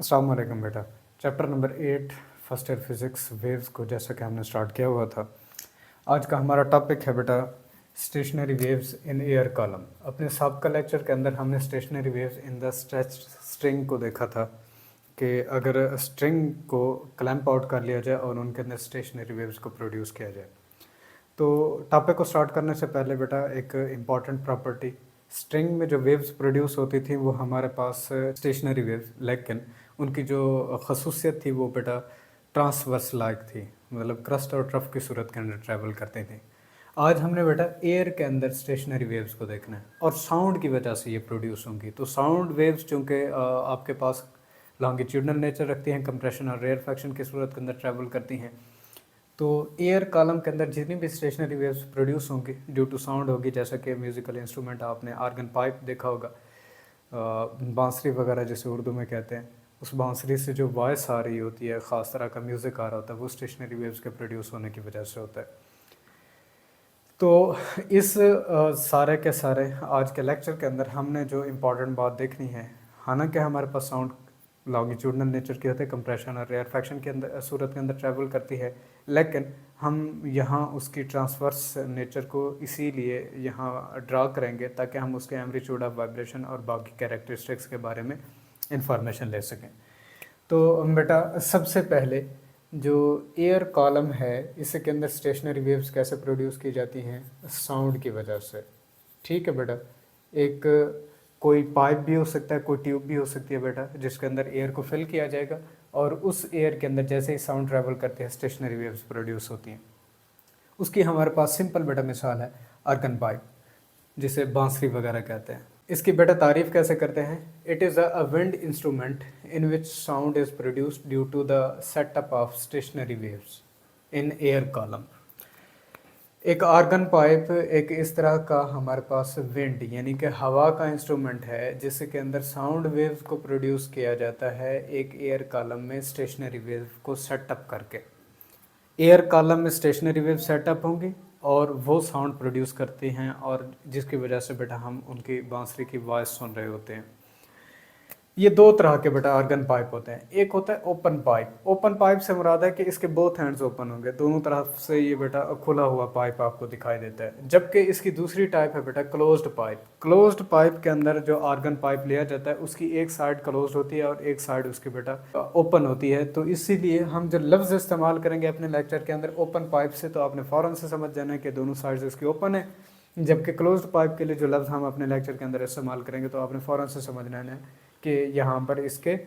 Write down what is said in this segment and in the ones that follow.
अस्सलाम वालेकुम बेटा। Chapter number 8 first year physics waves को जैसा कि हमने स्टार्ट किया हुआ था, आज का हमारा टॉपिक है बेटा stationery waves in air column. अपने सबका लेक्चर के अंदर हमने stationery waves in the stretch string को देखा था कि अगर स्ट्रिंग को क्लैंप आउट कर लिया जाए और उनके अंदर स्टेशनरी वेव्स को प्रोड्यूस किया जाए। तो टॉपिक को स्टार्ट करने से पहले बेटा एक इम्पॉर्टेंट प्रॉपर्टी, स्ट्रिंग में जो वेव्स प्रोड्यूस होती थी वो हमारे पास स्टेशनरी वेव्स, लेकिन उनकी जो खसूसियत थी वो बेटा ट्रांसवर्स लाइक थी, मतलब क्रस्ट और ट्रफ की सूरत के अंदर ट्रैवल करती थी। आज हमने बेटा एयर के अंदर स्टेशनरी वेव्स को देखना है और साउंड की वजह से ये प्रोड्यूस होंगी। तो साउंड वेव्स चूँकि आपके पास लॉन्गिट्यूडनल नेचर रखती हैं, कंप्रेशन और रेयरफैक्शन की सूरत के अंदर ट्रैवल करती हैं, तो एयर कॉलम के अंदर जितनी भी स्टेशनरी वेव्स प्रोड्यूस होंगी ड्यू टू साउंड होगी। जैसा कि म्यूज़िकल इंस्ट्रूमेंट आपने आर्गन पाइप देखा होगा, बांसुरी वगैरह जिसे उर्दू में कहते हैं, उस बांसुरी से जो वॉइस आ रही होती है, ख़ास तरह का म्यूज़िक आ रहा होता है, वो स्टेशनरी वेव्स के प्रोड्यूस होने की वजह से होता है। तो इस सारे के सारे आज के लेक्चर के अंदर हमने जो इम्पोर्टेंट बात देखनी है, हालांकि हमारे पास साउंड लॉन्गिट्यूडनल नेचर की होते हैं, कंप्रेशन और रेयरफैक्शन के अंदर सूरत के अंदर ट्रैवल करती है, लेकिन हम यहाँ उसकी ट्रांसवर्स नेचर को इसीलिए यहाँ ड्रा करेंगे ताकि हम उसके एम्पलीट्यूड ऑफ वाइब्रेशन और बाकी कैरेक्टरिस्टिक्स के बारे में इंफॉर्मेशन ले सकें। तो बेटा सबसे पहले जो एयर कॉलम है, इसके अंदर स्टेशनरी वेव्स कैसे प्रोड्यूस की जाती हैं? साउंड की वजह से। ठीक है बेटा, एक कोई पाइप भी हो सकता है, कोई ट्यूब भी हो सकती है बेटा, जिसके अंदर एयर को फिल किया जाएगा और उस एयर के अंदर जैसे ही साउंड ट्रैवल करते हैं स्टेशनरी वेव्स प्रोड्यूस होती हैं। उसकी हमारे पास सिंपल बेटा मिसाल है आर्गन पाइप, जिसे बांसुरी वगैरह कहते हैं। इसकी बेटा तारीफ कैसे करते हैं? It is a wind instrument in which sound is produced due to the setup of stationary waves in air column. एक आर्गन पाइप एक इस तरह का हमारे पास विंड यानी कि हवा का इंस्ट्रूमेंट है जिसके अंदर साउंड वेव्स को प्रोड्यूस किया जाता है एक एयर कॉलम में स्टेशनरी वेव को सेटअप करके। एयर कॉलम में स्टेशनरी वेव सेटअप होंगी और वो साउंड प्रोड्यूस करती हैं, और जिसकी वजह से बेटा हम उनकी बांसुरी की वॉइस सुन रहे होते हैं। ये दो तरह के बेटा आर्गन पाइप होते हैं। एक होता है ओपन पाइप। ओपन पाइप से मुराद है कि इसके बोथ हैंड्स ओपन होंगे, दोनों तरफ से ये बेटा खुला हुआ पाइप आपको दिखाई देता है। जबकि इसकी दूसरी टाइप है बेटा क्लोज्ड पाइप। क्लोज्ड पाइप के अंदर जो आर्गन पाइप लिया जाता है उसकी एक साइड क्लोज्ड होती है और एक साइड उसकी बेटा ओपन होती है। तो इसीलिए हम जो लफ्ज़ इस्तेमाल करेंगे अपने लेक्चर के अंदर ओपन पाइप से, तो आपने फ़ौरन से समझ जाना है कि दोनों साइड इसकी ओपन है। जबकि क्लोज्ड पाइप के लिए जो लफ्ज़ हम अपने लेक्चर के अंदर इस्तेमाल करेंगे तो आपने फ़ौरन से समझना है कि यहाँ पर इसके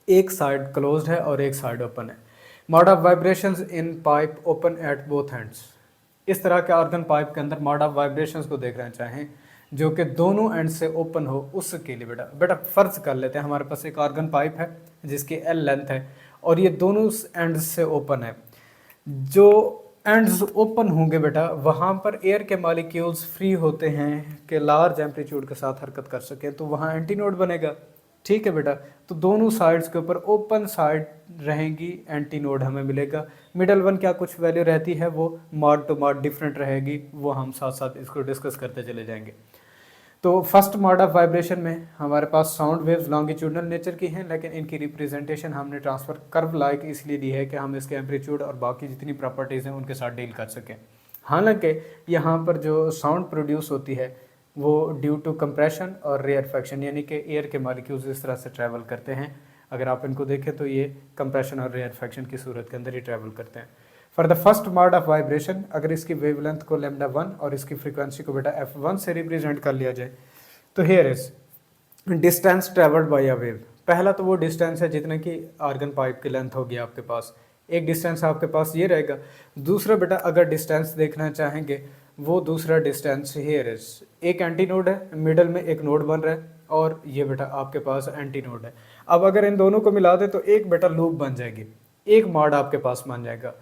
एक साइड क्लोज्ड है और एक साइड ओपन है। Mode of vibrations in pipe open at both hands. इस तरह के आर्गन पाइप के अंदर मोड ऑफ वाइब्रेशंस को देखना चाहें जो कि दोनों एंड से ओपन हो, उसके लिए बेटा फ़र्ज कर लेते हैं हमारे पास एक आर्गन पाइप है जिसकी L लेंथ है और ये दोनों एंड्स से ओपन है। जो एंड्स ओपन होंगे बेटा वहाँ पर एयर के मॉलिक्यूल्स फ्री होते हैं कि लार्ज एम्पलीट्यूड के साथ हरकत कर सकें, तो वहाँ एंटीनोड बनेगा। ठीक है बेटा, तो दोनों साइड्स के ऊपर ओपन साइड रहेंगी, एंटीनोड हमें मिलेगा। मिडल वन क्या कुछ वैल्यू रहती है वो मॉड टू मॉड डिफरेंट रहेगी, वो हम साथ साथ इसको डिस्कस करते चले जाएंगे। तो फर्स्ट मोड ऑफ वाइब्रेशन में हमारे पास साउंड वेव्स लॉन्गिट्यूडनल नेचर की हैं, लेकिन इनकी रिप्रेजेंटेशन हमने ट्रांसफर कर्व लाइक इसलिए दी है कि हम इसके एम्पलीट्यूड और बाकी जितनी प्रॉपर्टीज़ हैं उनके साथ डील कर सकें। हालांकि यहाँ पर जो साउंड प्रोड्यूस होती है वो ड्यू टू कंप्रेशन और रेयरफैक्शन, यानी कि एयर के मॉलिक्यूल्स इस तरह से ट्रैवल करते हैं। अगर आप इनको देखें तो ये कंप्रेशन और रेयरफैक्शन की सूरत के अंदर ही ट्रैवल करते हैं। For the first mode of vibration अगर इसकी वेवलेंथ को λ1 और इसकी फ्रीक्वेंसी को बेटा f1 से रिप्रेजेंट कर लिया जाए तो here is distance travelled by a wave. पहला तो वो डिस्टेंस है जितने की आर्गन पाइप की लेंथ होगी आपके पास, एक डिस्टेंस आपके पास ये रहेगा। दूसरा बेटा अगर डिस्टेंस देखना चाहेंगे वो दूसरा डिस्टेंस हियर इज, एक एंटी नोड है, मिडल में एक नोड बन रहा है और ये बेटा आपके पास एंटी नोड है। अब अगर इन दोनों को मिला दे तो एक बेटा लूप बन जाएगी, एक मॉड आपके पास बन जाएगा।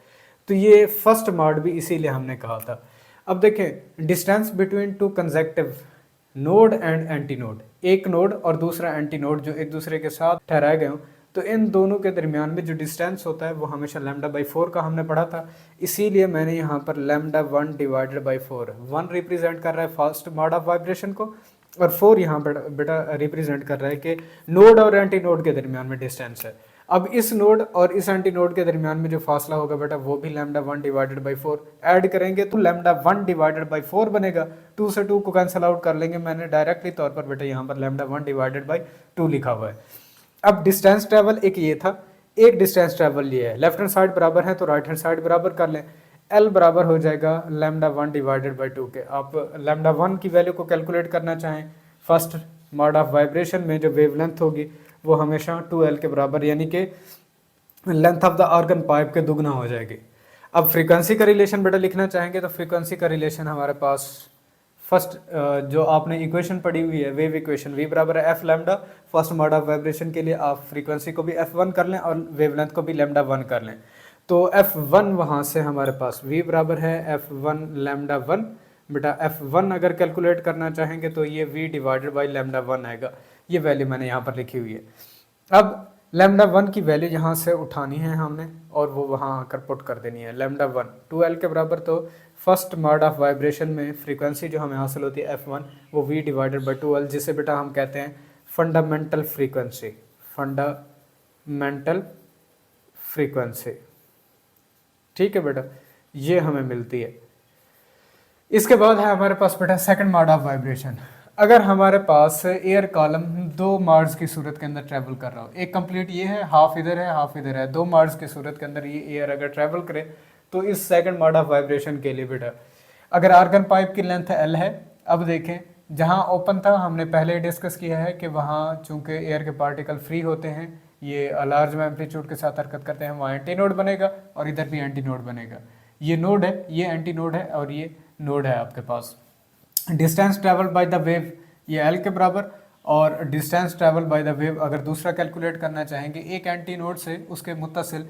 तो ये फर्स्ट मॉड भी इसीलिए हमने कहा था। अब देखें distance between two consecutive node and anti node, एक नोड और दूसरा एंटी नोड जो एक दूसरे के साथ ठहराए गए हों, तो इन दोनों के दरमियान में जो डिस्टेंस होता है वो हमेशा λ/4 का हमने पढ़ा था। इसीलिए मैंने यहाँ पर λ1 डिवाइडेड बाई 4, 1 रिप्रेजेंट कर रहा है फर्स्ट मोड ऑफ वाइब्रेशन को और 4 यहाँ पर बेटा रिप्रेजेंट कर रहा है कि नोड और एंटी नोड के दरमियान में डिस्टेंस है। अब इस नोड और इस एंटी नोड के दरमियान में जो फासला होगा बेटा वो भी लैम्डा 1 डिवाइडेड बाई 4 ऐड करेंगे तो लैम्डा 1 डिवाइडेड बाई 4 बनेगा। 2 से 2 को कैंसिल आउट कर लेंगे, मैंने डायरेक्टली तौर पर बेटा यहाँ पर लैम्डा 1 डिवाइडेड बाई 2 लिखा हुआ है। अब डिस्टेंस ट्रेवल एक ये था, एक डिस्टेंस ट्रेवल ये है, लेफ्ट हैंड साइड बराबर है तो राइट हैंड साइड बराबर कर लें। एल बराबर हो जाएगा लैम्डा 1 डिवाइडेड बाई 2 के। आप लैम्डा 1 की वैल्यू को कैलकुलेट करना चाहें, फर्स्ट मोड ऑफ वाइब्रेशन में जो वेवलेंथ होगी वो हमेशा 2L के बराबर यानी कि length of the organ pipe के दुगना हो जाएगी। अब फ्रीक्वेंसी का रिलेशन बेटा लिखना चाहेंगे तो फ्रीक्वेंसी का रिलेशन हमारे पास फर्स्ट जो आपने इक्वेशन पढ़ी हुई है वेव इक्वेशन, v बराबर है F lambda. First mode of vibration के लिए आप फ्रीक्वेंसी को भी f1 कर लें और वेवलेंथ को भी लैम्डा 1 कर लें। तो f1 वहाँ से हमारे पास v बराबर है f1 लैम्डा 1। बेटा f1 अगर कैलकुलेट करना चाहेंगे तो ये v डिवाइडेड बाई लैम्डा 1 आएगा। ये वैल्यू मैंने यहाँ पर लिखी हुई है। अब लैम्डा 1 की वैल्यू यहाँ से उठानी है हमने और वो वहाँ आकर पुट कर देनी है। लैम्डा 1 2L के बराबर, तो फर्स्ट मोड ऑफ वाइब्रेशन में फ्रीक्वेंसी जो हमें हासिल होती है f1 वो v डिवाइडेड बाई 2L, जिसे बेटा हम कहते हैं फंडामेंटल फ्रीक्वेंसी। फंडामेंटल फ्रीक्वेंसी, ठीक है बेटा, ये हमें मिलती है। इसके बाद है हमारे पास बेटा सेकंड मोड ऑफ वाइब्रेशन। अगर हमारे पास एयर कॉलम 2 मार्स की सूरत के अंदर ट्रैवल कर रहा हो, एक कंप्लीट ये है, हाफ इधर है हाफ इधर है, 2 मार्स की सूरत के अंदर ये एयर अगर ट्रैवल करे तो इस सेकंड मोड ऑफ वाइब्रेशन के लिए बेटा अगर आर्गन पाइप की लेंथ L है, अब देखें जहाँ ओपन था हमने पहले डिस्कस किया है कि वहाँ चूंकि एयर के पार्टिकल फ्री होते हैं, ये लार्ज एम्पलीट्यूड के साथ हरकत करते हैं, वहाँ एंटी नोड बनेगा और इधर भी एंटी नोड बनेगा। ये नोड है, ये एंटी नोड है और ये नोड है आपके पास। Distance travel by the wave ये L के बराबर, और distance travel by the wave अगर दूसरा कैलकुलेट करना चाहेंगे एक एंटी नोड से उसके मुत्तसिल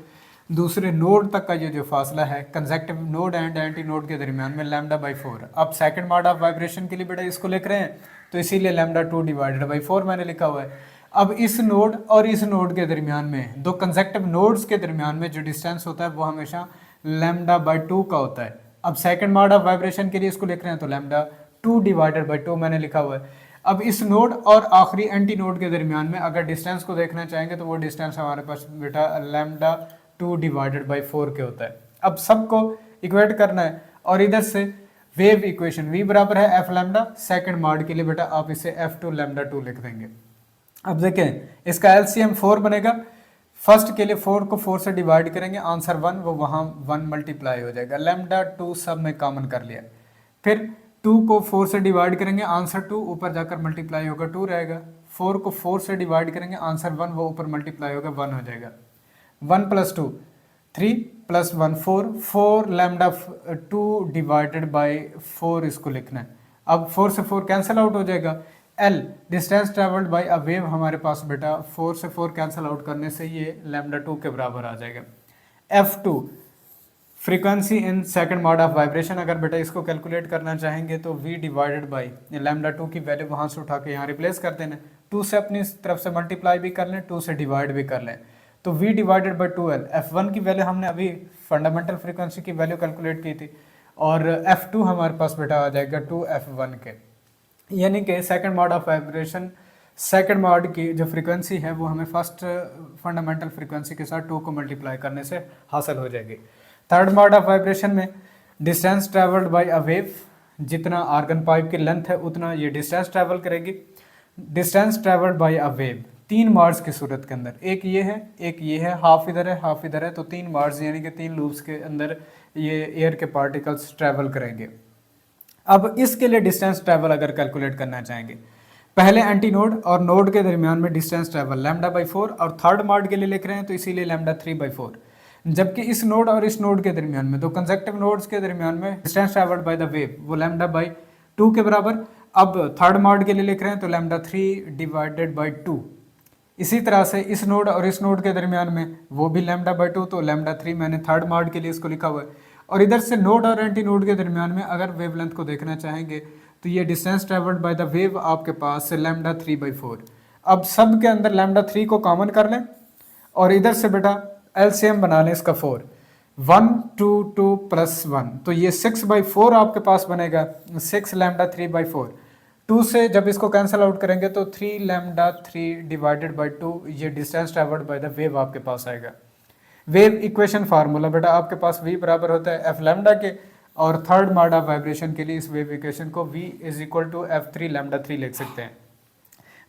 दूसरे नोड तक का ये जो फासला है consecutive node and anti node के दरमियान में लैम्डा बाई 4। अब सेकंड मोड ऑफ वाइब्रेशन के लिए बेटा इसको लिख रहे हैं तो इसीलिए लैम्डा 2 डिवाइडेड बाई 4 मैंने लिखा हुआ है। अब इस नोड और इस नोड के दरमियान में, दो कंसेक्टिव नोड्स के दरमियान में जो डिस्टेंस होता है वो हमेशा लैम्डा बाई 2 का होता है। अब सेकंड मोड ऑफ वाइब्रेशन के लिए इसको लिख रहे हैं तो लैम्डा 2 डिवाइडेड बाई 2 मैंने लिखा हुआ है। अब इस नोड और आखिरी एंटी नोड के दरमियान में अगर डिस्टेंस को देखना चाहेंगे तो वो डिस्टेंस हमारे पास बेटा लैम्डा 2 डिवाइडेड बाई 4 के होता है। अब सबको इक्वेट करना है और इधर से वेव इक्वेशन v बराबर है एफ लैम्डा, सेकंड मोड के लिए बेटा आप इसे f2 लैम्डा 2 लिख देंगे। अब देखें इसका एलसीएम 4 बनेगा, फर्स्ट के लिए 4 को 4 से डिवाइड करेंगे, आंसर 1 वो वहाँ 1 मल्टीप्लाई हो जाएगा। लैम्डा 2 सब में कॉमन कर लिया, फिर 2 को 4 से डिवाइड करेंगे, आंसर 2 ऊपर जाकर मल्टीप्लाई होगा 2 रहेगा। 4 को 4 से डिवाइड करेंगे, आंसर 1 वो ऊपर मल्टीप्लाई होगा 1 हो जाएगा। 1 plus 2 3 plus 1 4, 4 lambda 2 divided by 4 इसको लिखना है। अब 4 से 4 कैंसिल आउट हो जाएगा। L distance travelled by a wave हमारे पास बेटा 4 से 4 कैंसिल आउट करने से ये लैम्डा 2 के बराबर आ जाएगा। F2 frequency in second mode of vibration, अगर बेटा इसको कैलकुलेट करना चाहेंगे तो v डिवाइडेड बाई लैम्डा 2 की वैल्यू वहाँ से उठा के यहाँ रिप्लेस कर देना, 2 से अपनी तरफ से मल्टीप्लाई भी कर लें, 2 से डिवाइड भी कर लें, तो v divided by 2L। F1 की वैल्यू हमने अभी फंडामेंटल फ्रीक्वेंसी की वैल्यू कैलकुलेट की थी और F2 हमारे पास बेटा आ जाएगा 2F1 के, यानी कि second mode of vibration second mode की जो फ्रीक्वेंसी है वो हमें फर्स्ट फंडामेंटल फ्रीक्वेंसी के साथ 2 को मल्टीप्लाई करने से हासिल हो जाएगी। थर्ड मोड ऑफ वाइब्रेशन में distance travelled by a wave, जितना आर्गन पाइप की लेंथ है उतना ये डिस्टेंस ट्रेवल करेगी। Distance travelled by a wave 3 modes की सूरत के अंदर, एक ये है, हाफ इधर है हाफ इधर है, तो 3 मोड्स यानी कि 3 लूप्स के अंदर ये एयर के पार्टिकल्स ट्रेवल करेंगे। अब इसके लिए डिस्टेंस ट्रेवल अगर कैलकुलेट करना चाहेंगे, पहले एंटी नोड और नोड के दरमियान में डिस्टेंस ट्रेवल लैम्डा बाई 4 और थर्ड मोड के लिए लिख रहे हैं तो इसीलिए लैम्डा 3 बाई 4। जबकि इस नोड और इस नोड के दरमियान में, दो कंसेक्टिव नोड्स के दरमियान में distance travelled by the wave वो लैम्डा बाई 2 के बराबर। अब थर्ड मोड के लिए लिख रहे हैं तो लैम्डा 3 डिवाइडेड बाई 2। इसी तरह से इस नोड और इस नोड के दरमियान में वो भी लैम्डा बाई 2, तो लैम्डा 3 मैंने थर्ड मोड के लिए इसको लिखा हुआ है। और इधर से नोड और एंटी नोड के दरमियान में अगर वेवलेंथ को देखना चाहेंगे तो ये distance travelled by the wave आपके पास लैम्डा 3 बाई 4। अब सब के अंदर लैम्डा 3 को कॉमन कर लें और इधर से बेटा एलसीएम बना लें इसका 4, 1 2 2 प्लस 1, तो ये 6 बाई 4 आपके पास बनेगा, 6 लैम्डा 3 बाई 4। 2 से जब इसको कैंसिल आउट करेंगे तो 3 लैम्डा 3 डिवाइडेड बाई 2 ये distance travelled by the wave आपके पास आएगा। वेव इक्वेशन फार्मूला बेटा आपके पास v बराबर होता है एफ लैम्डा के, और थर्ड मॉड ऑफ वाइब्रेशन के लिए इस वेव इक्वेशन को v is equal to F 3 lambda 3 लिख सकते हैं।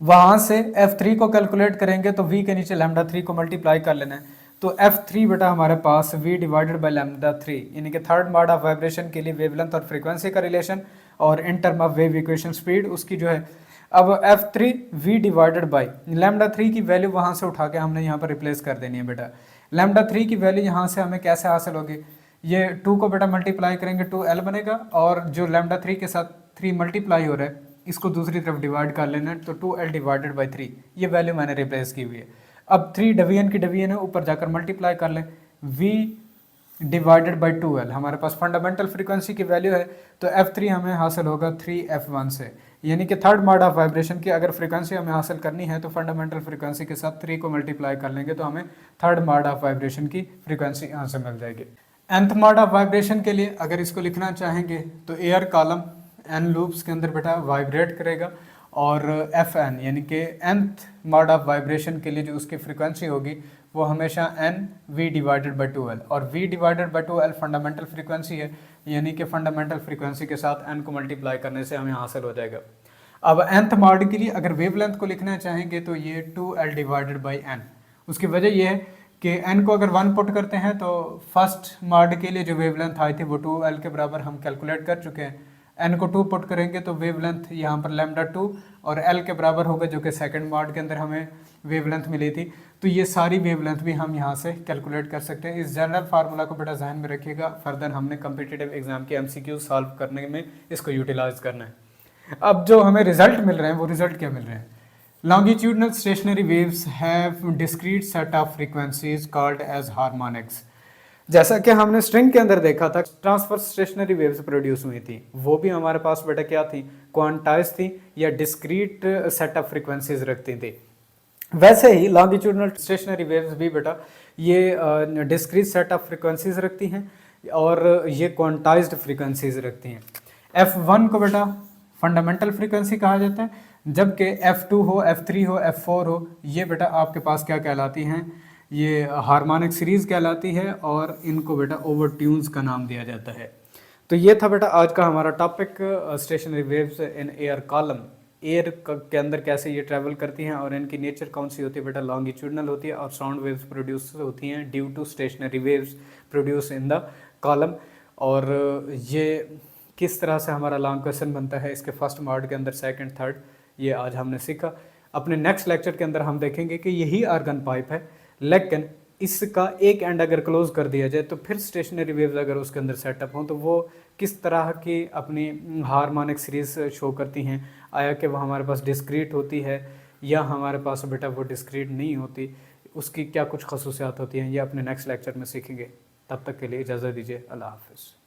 वहां से f3 को कैलकुलेट करेंगे तो v के नीचे लैम्डा 3 को मल्टीप्लाई कर लेना है, तो f3 बेटा हमारे पास v डिवाइडेड बाय लैम्डा 3 यानी कि थर्ड मॉड ऑफ वाइब्रेशन के लिए वेवलेंथ और फ्रीक्वेंसी का रिलेशन, और in term of wave equation speed उसकी जो है। अब f3 v divided by lambda 3 की वैल्यू वहां से उठा के हमने यहाँ पर रिप्लेस कर देनी है बेटा। लैम्डा 3 की वैल्यू यहाँ से हमें कैसे हासिल होगी, ये 2 को बेटा मल्टीप्लाई करेंगे 2l बनेगा, और जो लैम्डा 3 के साथ 3 मल्टीप्लाई हो रहा है इसको दूसरी तरफ डिवाइड कर लेना है, तो 2l डिवाइडेड बाई 3 ये वैल्यू मैंने रिप्लेस की हुई है। अब 3 डिवीजन की डिवीजन है, ऊपर जाकर मल्टीप्लाई कर लें, v डिवाइडेड बाई 2l हमारे पास फंडामेंटल फ्रीक्वेंसी की वैल्यू है, तो f3 हमें हासिल होगा 3f1 से, यानी कि थर्ड मॉड ऑफ वाइब्रेशन की अगर फ्रीक्वेंसी हमें हासिल करनी है तो फंडामेंटल फ्रीक्वेंसी के साथ 3 को मल्टीप्लाई कर लेंगे तो हमें थर्ड मॉड ऑफ वाइब्रेशन की फ्रीक्वेंसी यहाँ से मिल जाएगी। nth मॉड ऑफ वाइब्रेशन के लिए अगर इसको लिखना चाहेंगे तो एयर कॉलम n लूप्स के अंदर बेटा वाइब्रेट करेगा, और fn यानी कि nth मॉड ऑफ वाइब्रेशन के लिए जो उसकी फ्रीक्वेंसी होगी वो हमेशा n v divided by 2l, और v divided by 2l fundamental frequency है, यानी कि फंडामेंटल फ्रीक्वेंसी के साथ n को मल्टीप्लाई करने से हमें हासिल हो जाएगा। अब nth मॉड के लिए अगर वेवलेंथ को लिखना चाहेंगे तो ये 2l डिवाइडेड बाई n, उसकी वजह ये है कि n को अगर 1 पुट करते हैं तो फर्स्ट मॉड के लिए जो वेवलेंथ आई थी वो 2l के बराबर हम कैलकुलेट कर चुके हैं, n को 2 पुट करेंगे तो वेवलेंथ यहाँ पर लैम्डा 2 और l के बराबर होगा, जो कि सेकंड मॉड के अंदर हमें वेवलेंथ मिली थी। तो ये सारी वेवलेंथ भी हम यहाँ से कैलकुलेट कर सकते हैं। इस जनरल फार्मूला को बेटा जहन में रखिएगा, फर्दर हमने कम्पिटिटिव एग्जाम के MCQ सॉल्व करने में इसको यूटिलाइज करना है। अब जो हमें रिजल्ट मिल रहे हैं वो रिजल्ट क्या मिल रहे हैं, longitudinal stationary waves have discrete set of frequencies called as harmonics. जैसा कि हमने स्ट्रिंग के अंदर देखा था ट्रांसफर स्टेशनरी वेव्स प्रोड्यूस हुई थी, वो भी हमारे पास बेटा क्या थी, क्वांटाइज थी या डिस्क्रीट सेट ऑफ फ्रीक्वेंसीज रखती थी। वैसे ही लॉन्गिट्यूडनल स्टेशनरी वेव्स भी बेटा ये डिस्क्रीट सेट ऑफ फ्रीक्वेंसीज रखती हैं और ये क्वांटाइज्ड फ्रीक्वेंसीज रखती हैं। f1 को बेटा फंडामेंटल फ्रीक्वेंसी कहा जाता है, जबकि f2 हो, f3 हो, f4 हो, ये बेटा आपके पास क्या कहलाती हैं, ये हार्मोनिक सीरीज कहलाती है, और इनको बेटा ओवर ट्यून्स का नाम दिया जाता है। तो ये था बेटा आज का हमारा topic, stationery waves in air column. Air के अंदर कैसे ये ट्रैवल करती हैं और इनकी नेचर कौन सी होती है बेटा, लॉन्गिट्यूडनल होती है, और साउंड वेव्स प्रोड्यूस होती हैं due to stationary waves produce in the column. और ये किस तरह से हमारा लॉन्ग क्वेश्चन बनता है इसके फर्स्ट मॉड के अंदर, सेकंड, थर्ड, ये आज हमने सीखा। अपने नेक्स्ट लेक्चर के अंदर हम देखेंगे कि यही आर्गन पाइप है, लेकिन इसका एक एंड अगर क्लोज कर दिया जाए तो फिर स्टेशनरी वेव्स अगर उसके अंदर सेटअप हों तो वो किस तरह की अपनी हार्मोनिक सीरीज शो करती हैं, आया कि वो हमारे पास डिस्क्रीट होती है या हमारे पास बेटा वो डिस्क्रीट नहीं होती, उसकी क्या कुछ खसूसियात होती हैं, ये अपने नेक्स्ट लेक्चर में सीखेंगे। तब तक के लिए इजाज़त दीजिए, अल्लाह हाफ़िज़।